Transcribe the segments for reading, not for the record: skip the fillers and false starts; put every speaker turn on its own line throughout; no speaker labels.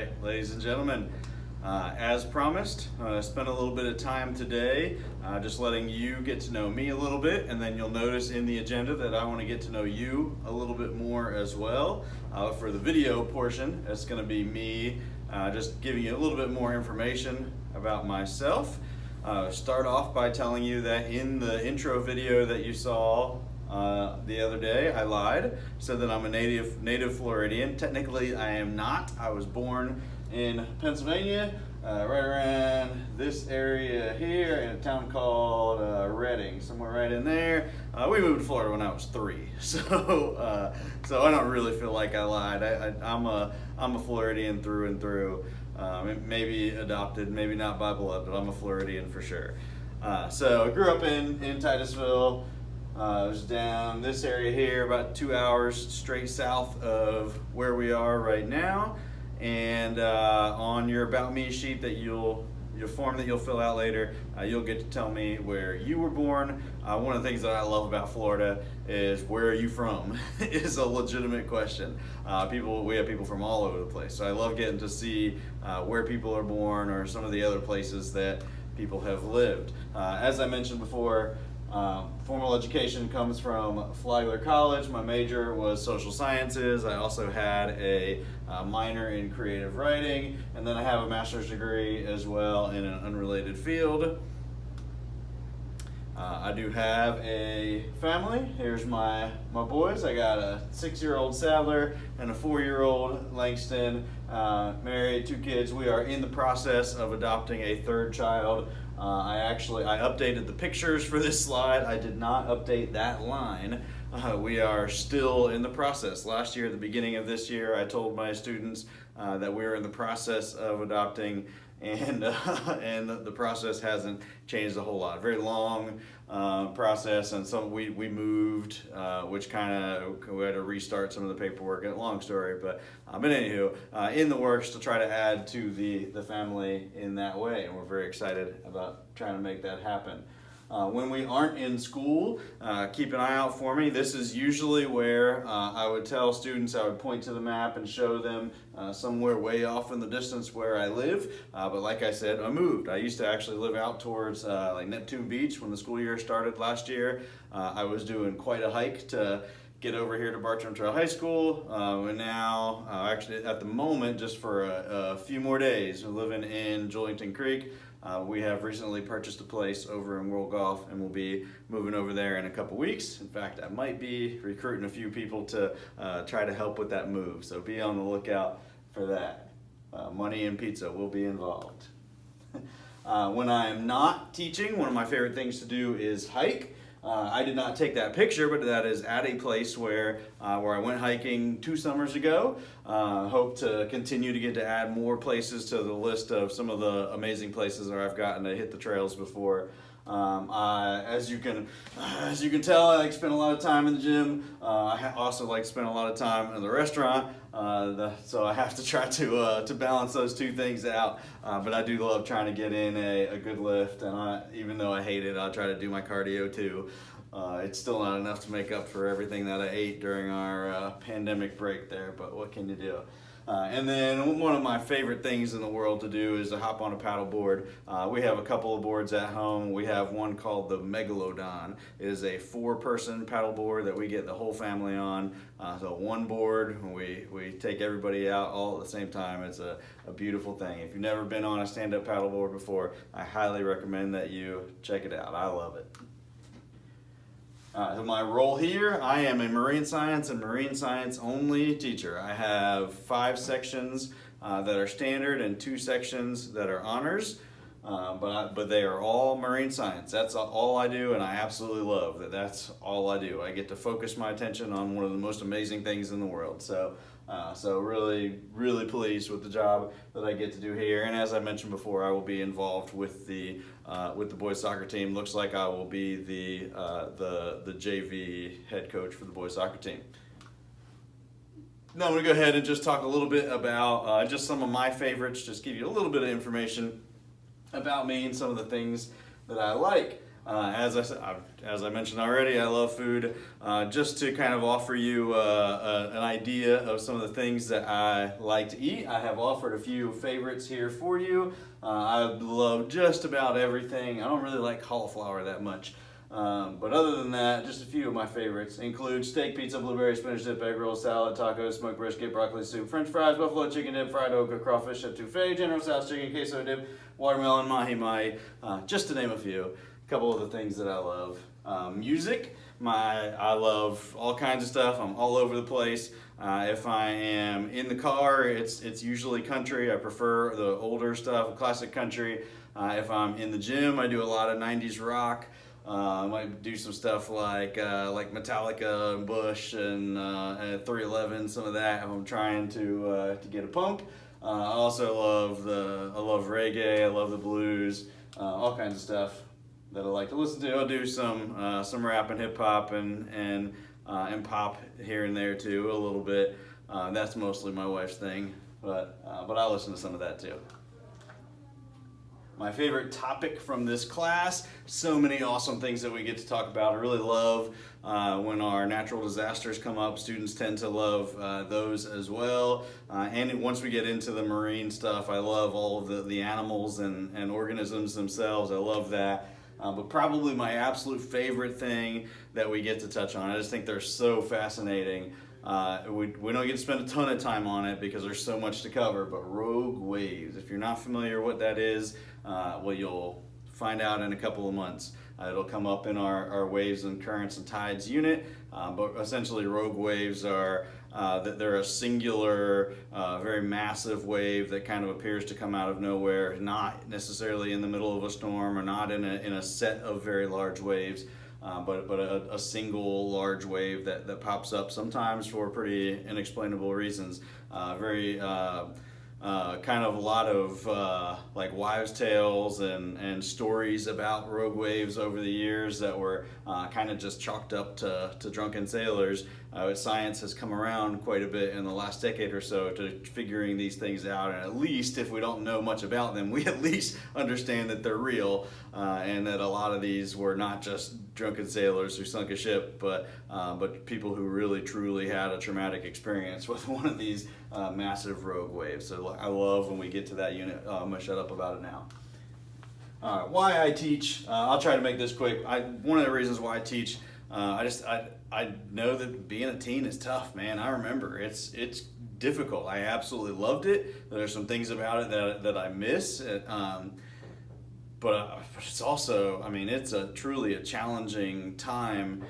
right, ladies and gentlemen, as promised, I spent a little bit of time today just letting you get to know me a little bit, and then you'll notice in the agenda that I want to get to know you a little bit more as well. For the video portion, it's going to be me just giving you a little bit more information about myself. Start off by telling you that in the intro video that you saw the other day, I lied, said that I'm a native Floridian. Technically, I am not. I was born in Pennsylvania, right around this area here in a town called Reading, somewhere right in there. We moved to Florida when I was 3, so I don't really feel like I lied. I'm a Floridian through and through. Maybe adopted, maybe not by blood, but I'm a Floridian for sure. So I grew up in Titusville. I was down this area here, about 2 hours straight south of where we are right now. And on your About Me sheet that your form that you'll fill out later, you'll get to tell me where you were born. One of the things that I love about Florida is where are you from is a legitimate question. We have people from all over the place, so I love getting to see where people are born or some of the other places that people have lived. As I mentioned before, formal education comes from Flagler College. My major was social sciences. I also had a minor in creative writing, and then I have a master's degree as well in an unrelated field. I do have a family. Here's my boys. I got a 6-year-old Sadler and a 4-year-old Langston. Married, 2 kids. We are in the process of adopting a 3rd child. I updated the pictures for this slide. I did not update that line. We are still in the process. Last year, at the beginning of this year, I told my students that we were in the process of adopting, and the process hasn't changed a whole lot. Very long process, and we moved, which we had to restart some of the paperwork. Long story, but anywho, in the works to try to add to the family in that way, and we're very excited about trying to make that happen. When we aren't in school, keep an eye out for me. This is usually where I would tell students, I would point to the map and show them somewhere way off in the distance where I live. But like I said, I moved. I used to actually live out towards like Neptune Beach when the school year started last year. I was doing quite a hike to get over here to Bartram Trail High School, and now, actually at the moment, just for a few more days, we're living in Julington Creek. We have recently purchased a place over in World Golf, and we'll be moving over there in a couple weeks. In fact, I might be recruiting a few people to try to help with that move, so be on the lookout for that. Money and pizza will be involved. When I am not teaching, one of my favorite things to do is hike. I did not take that picture, but that is at a place where I went hiking 2 summers ago. Hope to continue to get to add more places to the list of some of the amazing places where I've gotten to hit the trails before. As you can tell, I like to spend a lot of time in the gym. I also like to spend a lot of time in the restaurant. So I have to try to balance those 2 things out. But I do love trying to get in a good lift, and even though I hate it, I'll try to do my cardio too. It's still not enough to make up for everything that I ate during our pandemic break there, but what can you do? And then one of my favorite things in the world to do is to hop on a paddle board. We have a couple of boards at home. We have one called the Megalodon. It is a 4-person paddle board that we get the whole family on. So one board, we take everybody out all at the same time. It's a beautiful thing. If you've never been on a stand-up paddle board before, I highly recommend that you check it out. I love it. My role here, I am a marine science and marine science only teacher. I have 5 sections that are standard and 2 sections that are honors, but they are all marine science. That's all I do, and I absolutely love that that's all I do. I get to focus my attention on one of the most amazing things in the world. So really, really pleased with the job that I get to do here. And as I mentioned before, I will be involved with the boys soccer team. Looks like I will be the JV head coach for the boys soccer team. Now I'm going to go ahead and just talk a little bit about just some of my favorites, just give you a little bit of information about me and some of the things that I like. As I mentioned already, I love food. Just to kind of offer you an idea of some of the things that I like to eat, I have offered a few favorites here for you. I love just about everything. I don't really like cauliflower that much. But other than that, just a few of my favorites include steak, pizza, blueberry, spinach dip, egg roll, salad, tacos, smoked brisket, broccoli soup, french fries, buffalo chicken dip, fried okra, crawfish etouffee, General Tso's chicken, queso dip, watermelon, mahi-mahi, just to name a few. A couple of the things that I love. Music, I love all kinds of stuff. I'm all over the place. If I am in the car, it's usually country. I prefer the older stuff, classic country. If I'm in the gym, I do a lot of 90s rock. I might do some stuff like Metallica and Bush and 311, some of that. I'm trying to get a pump. I also love reggae. I love the blues, all kinds of stuff that I like to listen to. I'll do some rap and hip hop and pop here and there too, a little bit. That's mostly my wife's thing, but I listen to some of that too. My favorite topic from this class, so many awesome things that we get to talk about. I really love when our natural disasters come up. Students tend to love those as well. And once we get into the marine stuff, I love all of the animals and organisms themselves. I love that. But probably my absolute favorite thing that we get to touch on, I just think they're so fascinating. We don't get to spend a ton of time on it because there's so much to cover, but rogue waves. If you're not familiar what that is, well, you'll find out in a couple of months. It'll come up in our waves and currents and tides unit, but essentially rogue waves are that they're a singular, very massive wave that kind of appears to come out of nowhere, not necessarily in the middle of a storm or not in a set of very large waves. But a single large wave that pops up sometimes for pretty inexplainable reasons. Kind of a lot of like wives' tales and stories about rogue waves over the years that were kind of just chalked up to drunken sailors. Science has come around quite a bit in the last decade or so to figuring these things out, and at least if we don't know much about them, we at least understand that they're real, and that a lot of these were not just drunken sailors who sunk a ship, but people who really truly had a traumatic experience with one of these massive rogue waves. So I love when we get to that unit. I'm gonna shut up about it now. All right, why I teach, I'll try to make this quick. One of the reasons why I teach, I know that being a teen is tough, man. I remember it's difficult. I absolutely loved it. There's some things about it that I miss, but it's also, I mean, it's truly a challenging time.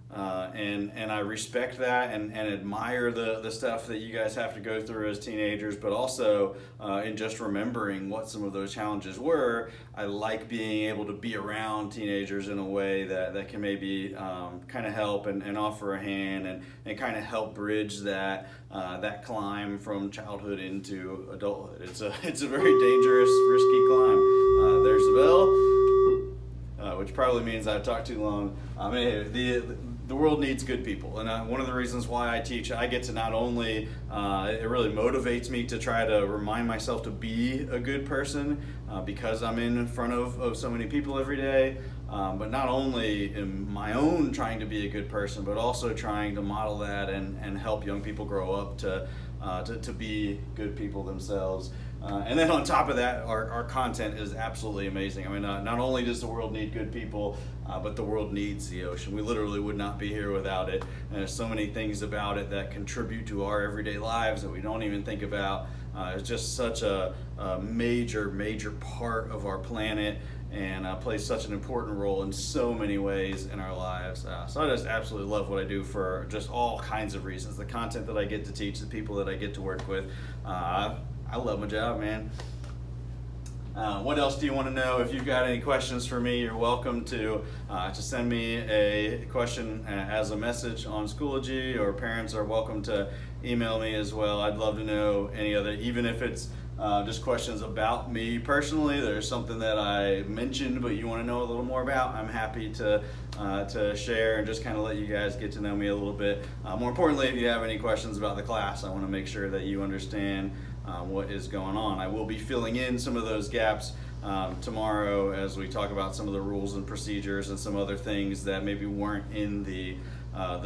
And I respect that and admire the stuff that you guys have to go through as teenagers, but also in just remembering what some of those challenges were, I like being able to be around teenagers in a way that can maybe kind of help and offer a hand and kind of help bridge that climb from childhood into adulthood. It's a very dangerous, risky climb. There's the bell, which probably means I've talked too long. The world needs good people, and one of the reasons why I teach, I get to not only, it really motivates me to try to remind myself to be a good person because I'm in front of so many people every day, but not only in my own trying to be a good person, but also trying to model that and help young people grow up to be good people themselves. And then on top of that, our content is absolutely amazing. I mean, not only does the world need good people, but the world needs the ocean. We literally would not be here without it. And there's so many things about it that contribute to our everyday lives that we don't even think about. It's just such a major, major part of our planet and plays such an important role in so many ways in our lives. So I just absolutely love what I do for just all kinds of reasons. The content that I get to teach, the people that I get to work with. I love my job, man. What else do you want to know? If you've got any questions for me, you're welcome to send me a question as a message on Schoology, or parents are welcome to email me as well. I'd love to know any other, even if it's just questions about me personally. There's something that I mentioned but you want to know a little more about, I'm happy to share and just kind of let you guys get to know me a little bit. More importantly, if you have any questions about the class, I want to make sure that you understand what is going on. I will be filling in some of those gaps tomorrow as we talk about some of the rules and procedures and some other things that maybe weren't in the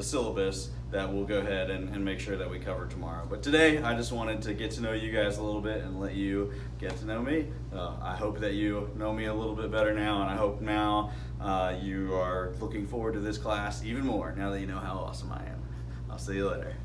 syllabus that we'll go ahead and make sure that we cover tomorrow. But today, I just wanted to get to know you guys a little bit and let you get to know me. I hope that you know me a little bit better now, and I hope now you are looking forward to this class even more now that you know how awesome I am. I'll see you later.